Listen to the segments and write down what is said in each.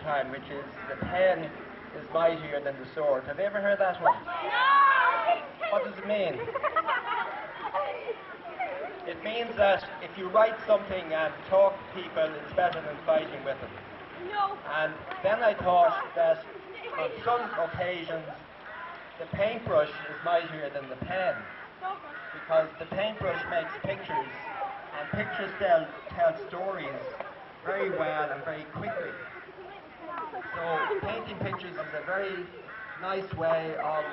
Time, which is the pen is mightier than the sword. Have you ever heard that one? No! What does it mean? It means that if you write something and talk to people, it's better than fighting with them. No! And then I thought that on some occasions the paintbrush is mightier than the pen, because the paintbrush makes pictures, and pictures tell stories very well and very quickly. So painting pictures is a very nice way of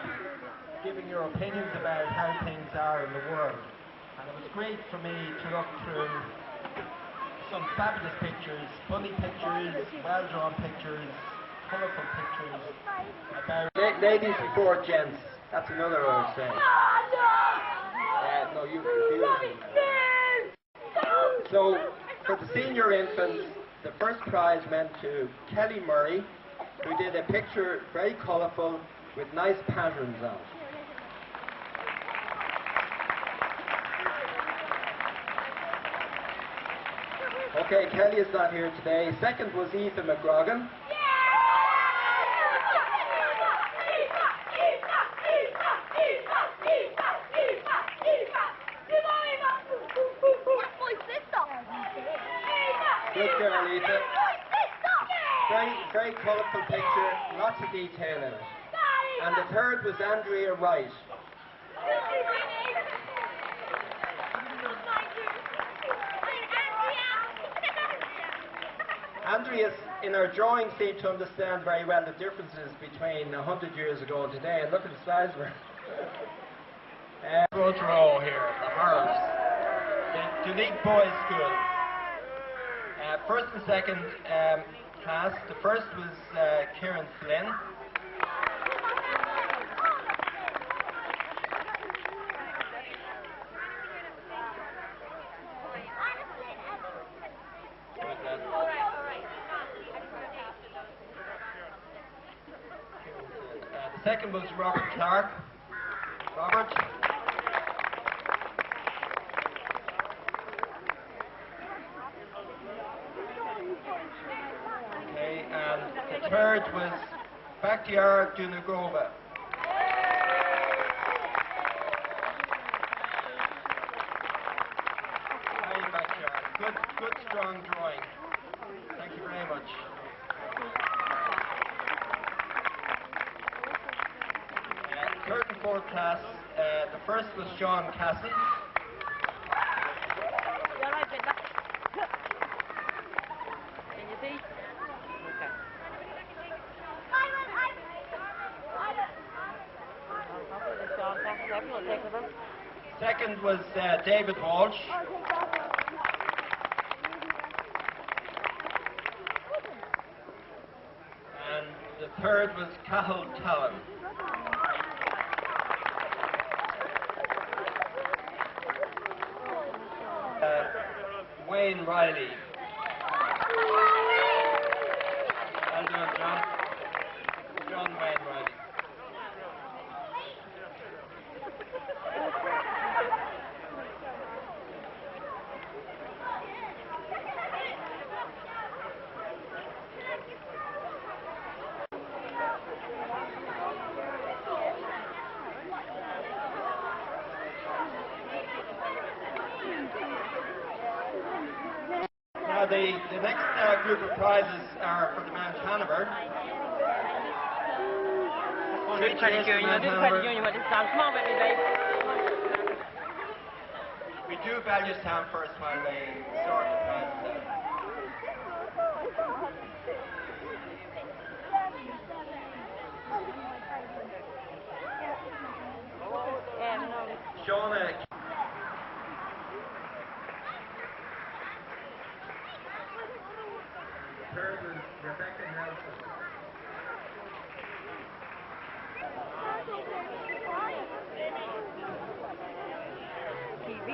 giving your opinions about how things are in the world. And it was great for me to look through some fabulous pictures, funny pictures, well-drawn pictures, colourful pictures about ladies before gents. That's another old saying. No, you confused me. So for the senior infants, the first prize went to Kelly Murray, who did a picture very colourful with nice patterns on it. Okay, Kelly is not here today. Second was Ethan McGrogan. Good girl, Ethan. Very colourful picture, lots of detail in it. And the third was Andrea Wright. Andrea, in her drawing, seemed to understand very well the differences between 100 years ago and today. And look at the size of her. Front row here, the Harps. The Duleek Boys School. First and second class. The first was Kieran Flynn. The second was Robert Clark. Robert. Okay, and the third was Bakhtiar Dunagova. Hi, Bakhtiar. Good, strong drawing. Thank you very much. Third and fourth class, the first was Sean Castle. Can you see? Okay. Second was David Walsh. And The third was Cathal Talon. Wayne Riley. Well done, John. John Wayne Riley. Now the next group of prizes are for the Mount Hanover. Good credit union. Good credit union. What is that? Come on, baby, babe. We do Bellewstown first while they sort the prizes out. Shauna. Third was Rebecca Nelson. TV.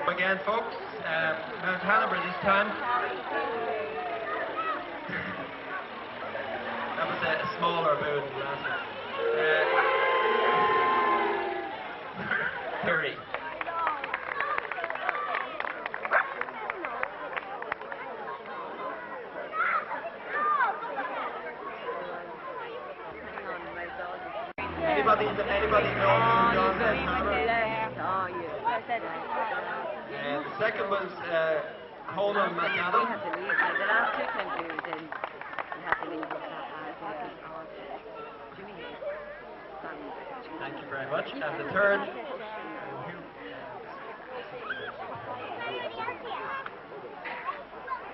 Again, folks, Mount Hanover this time. That was a smaller boot than last one. Terry. Anybody know who John Hanover? Oh, yeah. The second was Honor McAdam. We had to leave. The last two times we was in, we had to leave with that. Thank you very much. And the third.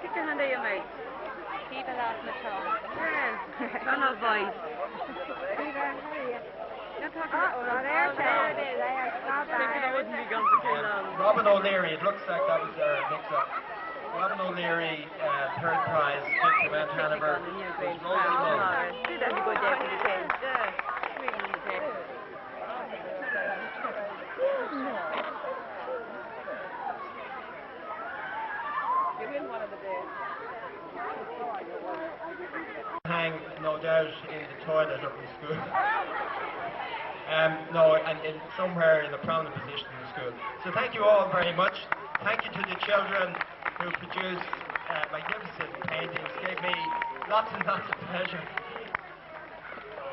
Keep your hand on your mouth. Keep it off my tongue. Yes. Don't have voice. Robin O'Leary, it looks like that was their mix-up. Robin O'Leary, third prize, gift to Mount Hanover, was Rosie Mull. That's a good day for the kids. Really good day. You win one of the days. Hang, no doubt, in the toilet up in school. No, and somewhere in a prominent position in the school. So thank you all very much. Thank you to the children who produced magnificent paintings. Gave me lots and lots of pleasure.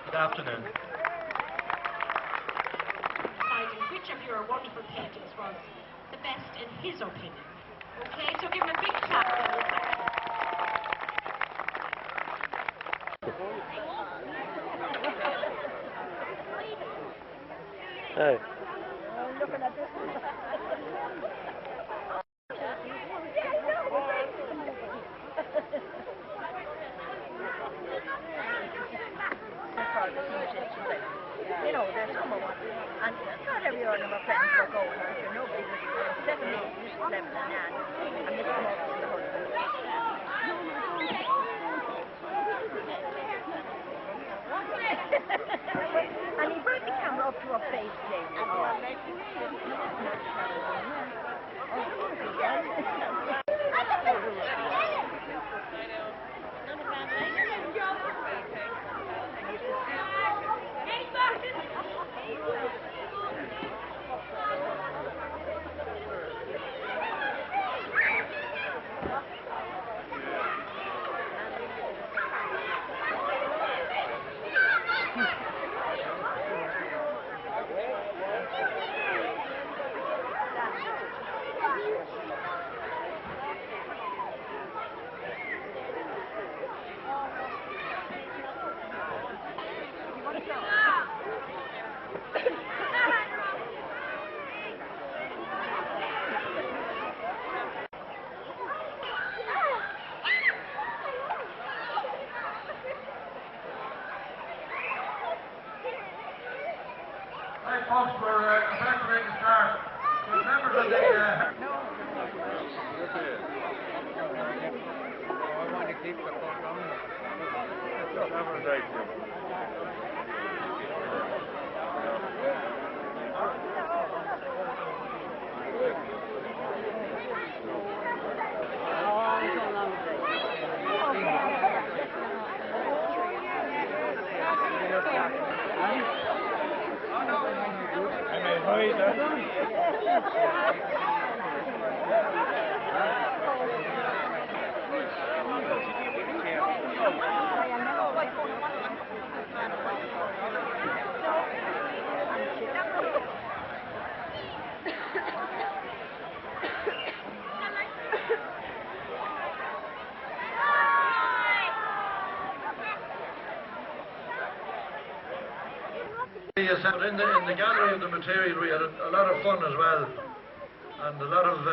Good afternoon. Deciding which of your wonderful paintings was the best in his opinion. Okay, so give him a big clap. Hey. Looking at this. You know, there's some of us, and not every one of our friends were going, and nobody was 7, 8, 11, and 9, and they come up to the husband. And he brought the camera up to her face, lady. Yes, in the gathering of the material we had a lot of fun as well, and a lot of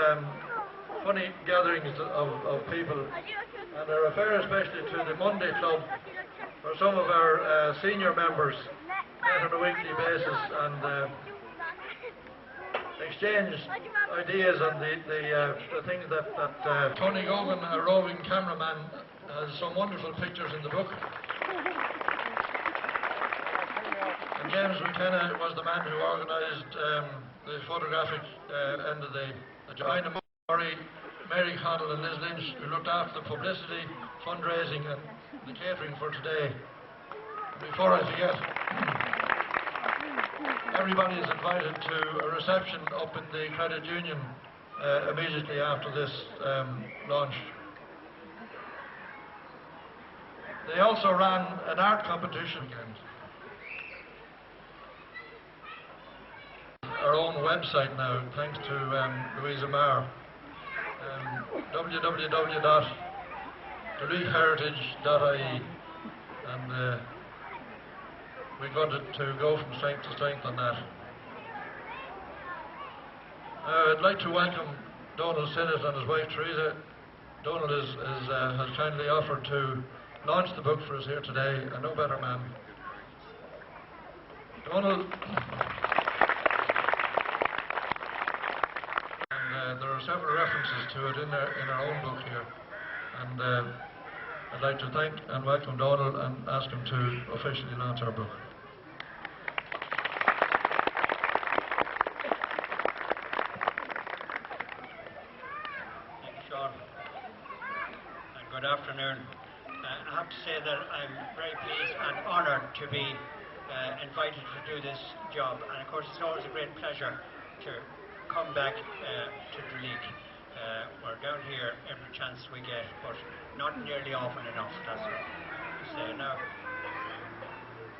funny gatherings of people, and I refer especially to the Monday Club, where some of our senior members met on a weekly basis and exchanged ideas on the things that Tony Gogan, a roving cameraman, has some wonderful pictures in the book. And James McKenna was the man who organised the photographic end of the Joanna Murray, Mary Connell and Liz Lynch, who looked after the publicity, fundraising and the catering for today. Before I forget, everybody is invited to a reception up in the Credit Union immediately after this launch. They also ran an art competition again. Our own website now, thanks to Louisa Marr, www.duleekheritage.ie, and we got it to go from strength to strength on that. I'd like to welcome Donald Sinnott and his wife Teresa. Donald has kindly offered to launch the book for us here today, and no better man. Donald. There are several references to it in our own book here, and I'd like to thank and welcome Donald and ask him to officially launch our book. Thank you, Sean, and good afternoon. I have to say that I'm very pleased and honoured to be invited to do this job, and of course it's always a great pleasure to come back to Duleek. We're down here every chance we get, but not nearly often enough, that's what I say. Now,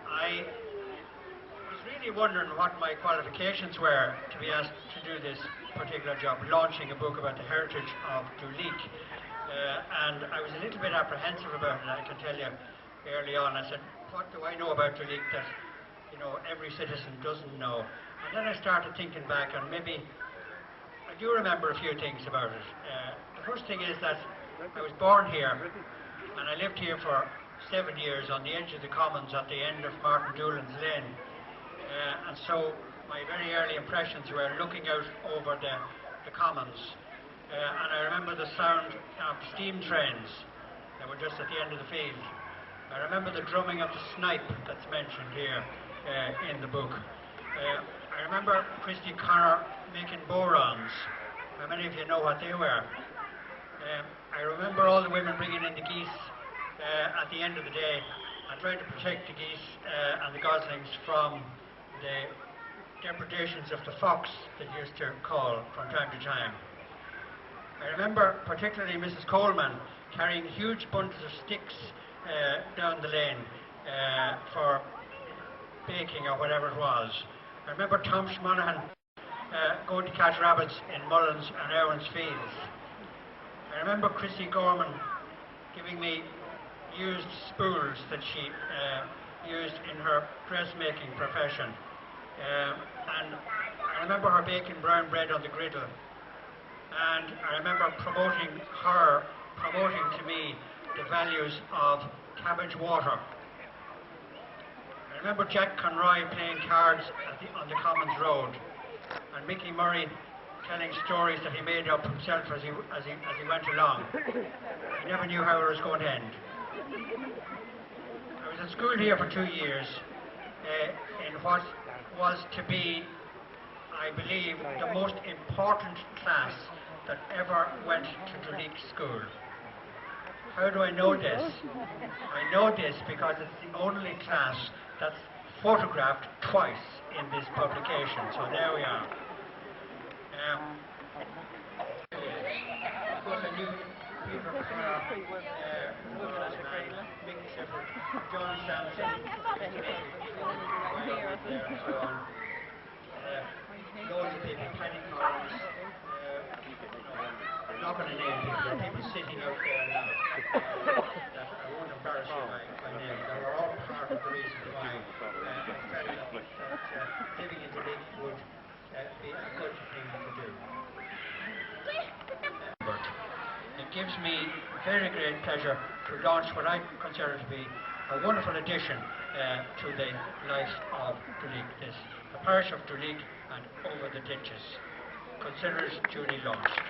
I was really wondering what my qualifications were to be asked to do this particular job, launching a book about the heritage of Duleek. And I was a little bit apprehensive about it, I can tell you, early on. I said, what do I know about Duleek that, you know, every citizen doesn't know? And then I started thinking back, and maybe I do remember a few things about it. The first thing is that I was born here, and I lived here for 7 years on the edge of the Commons at the end of Martin Doolan's Lane. And so my very early impressions were looking out over the Commons. And I remember the sound of steam trains that were just at the end of the field. I remember the drumming of the snipe that's mentioned here in the book. I remember Christy Connor making borons. How many of you know what they were? I remember all the women bringing in the geese at the end of the day and trying to protect the geese and the goslings from the depredations of the fox that used to call from time to time. I remember particularly Mrs. Coleman carrying huge bundles of sticks down the lane for baking or whatever it was. I remember Tom Monaghan going to catch rabbits in Mullins and Irwin's fields. I remember Chrissy Gorman giving me used spools that she used in her dressmaking profession. And I remember her baking brown bread on the griddle. And I remember promoting to me the values of cabbage water. I remember Jack Conroy playing cards on the Commons Road, and Mickey Murray telling stories that he made up himself as he went along. He never knew how it was going to end. I was was at school here for 2 years in what was to be, I believe, the most important class that ever went to Duleek school. How do I know this? I know this because it's the only class that's photographed twice in this publication. So there we are. Of course, I knew Peter Carr, Mick Shepherd, John Sampson, loads of people, Penny Collins, not going to name people, there are people sitting out there now that I won't embarrass you by name. They were all part of the reason why I felt that living in Duleek would be a good thing to do. It gives me very great pleasure to launch what I consider to be a wonderful addition to the life of Duleek, the parish of Duleek and Over the Ditches. Consider it duly launched.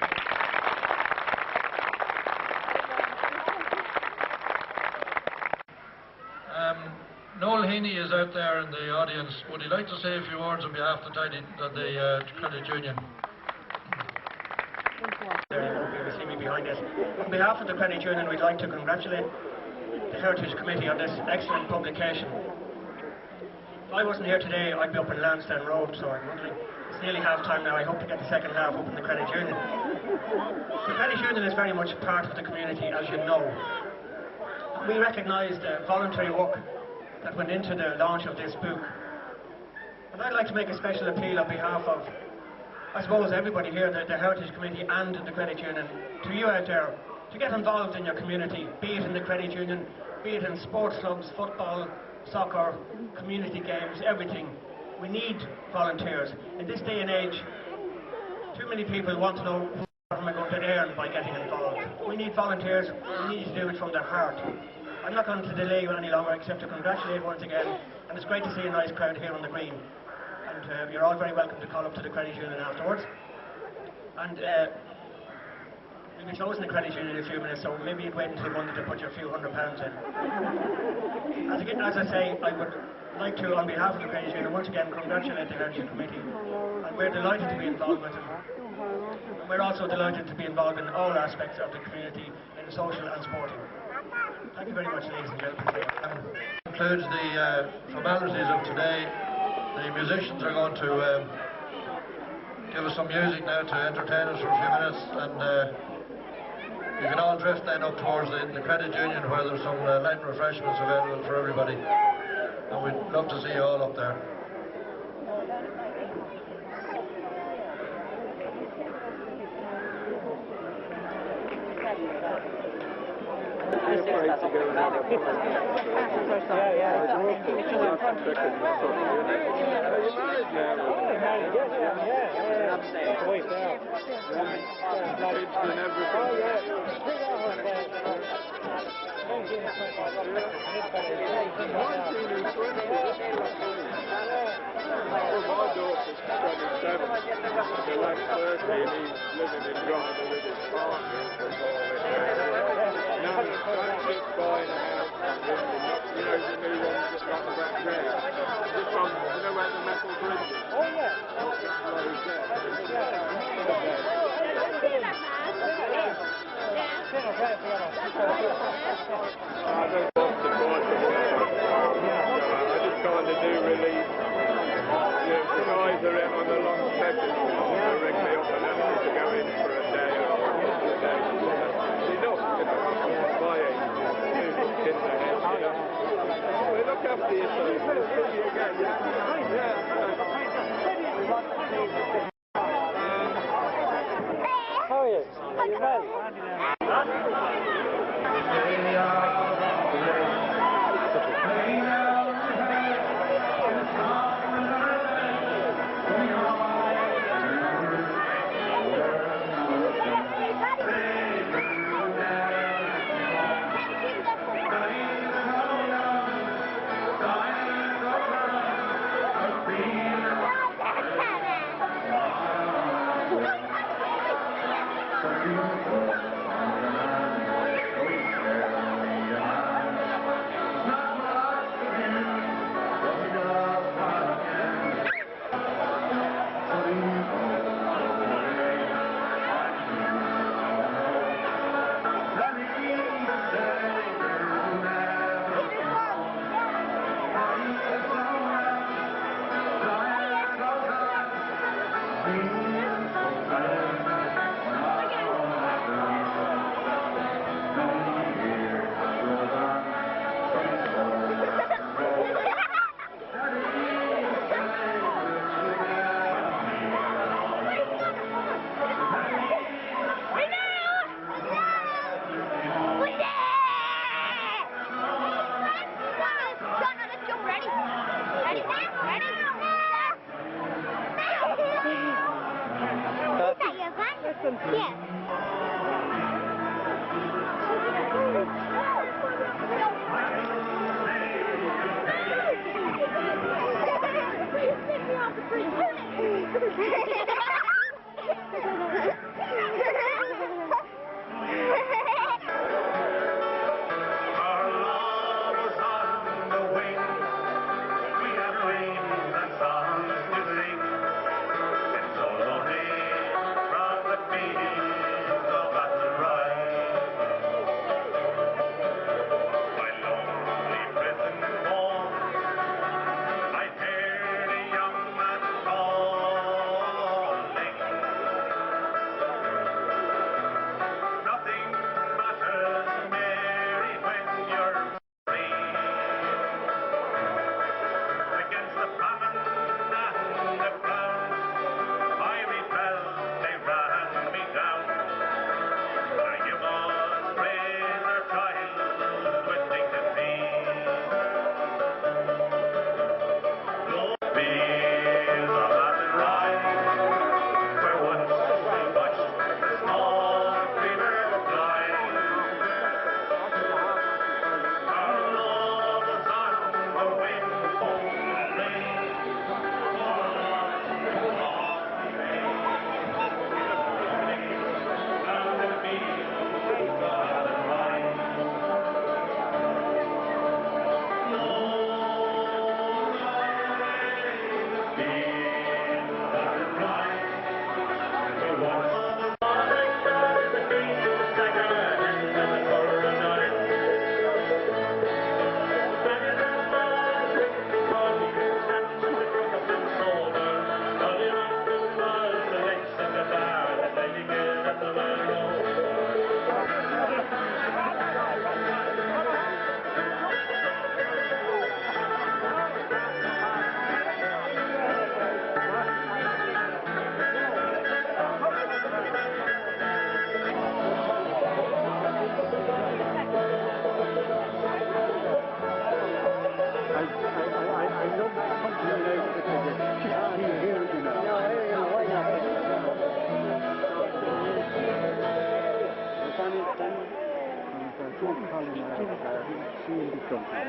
Noel Heaney is out there in the audience. Would he like to say a few words on behalf of the Credit Union? You see me behind us. On behalf of the Credit Union, we'd like to congratulate the Heritage Committee on this excellent publication. If I wasn't here today, I'd be up in Lansdowne Road, so I'm wondering, it's nearly half time now. I hope to get the second half up in the Credit Union. The Credit Union is very much part of the community, as you know. We recognise the voluntary work that went into the launch of this book. And I'd like to make a special appeal on behalf of, I suppose, everybody here, the Heritage Committee and the Credit Union, to you out there, to get involved in your community, be it in the Credit Union, be it in sports clubs, football, soccer, community games, everything. We need volunteers. In this day and age, too many people want to know what am I going to earn by getting involved. We need volunteers. We need to do it from their heart. I'm not going to delay you any longer except to congratulate once again, and it's great to see a nice crowd here on the green. And you're all very welcome to call up to the Credit Union afterwards. And we'll be closing the Credit Union in a few minutes, so maybe you'd wait until Monday to put your few £100s in. As I say, I would like to, on behalf of the Credit Union, once again congratulate the Heritage Committee. And we're delighted to be involved with them. And we're also delighted to be involved in all aspects of the community, in social and sporting. Thank you very much, ladies and gentlemen. Concludes the formalities of today. The musicians are going to give us some music now to entertain us for a few minutes, and you can all drift then up towards the Credit Union, where there's some light refreshments available for everybody, and we'd love to see you all up there. My daughter's 27, the last Thursday, and he's living in Drogheda with his partner now he's trying to keep buying a house, you know, the new one just got the back there. Just on, you know where the metal bridge is? Oh yeah. Just closed there. I don't want to buy the I just kind of do really. The guys are in on the long session, they ring me up and ask me to go in for a day or a day. Enough, my age, in the head, you know. We look after yourself. How are you? Are you well? listen? Yes.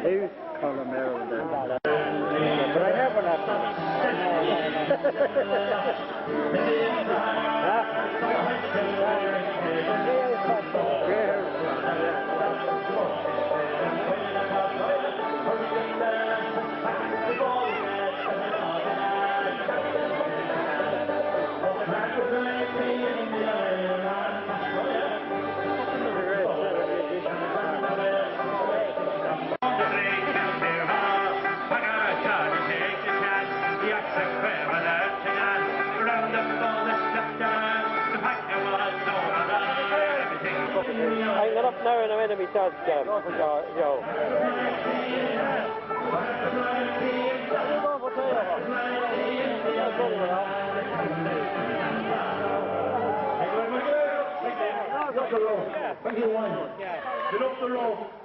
Who's Colomero and then but I never left I got up now and I'm in my dad, Joe. Get up the rope.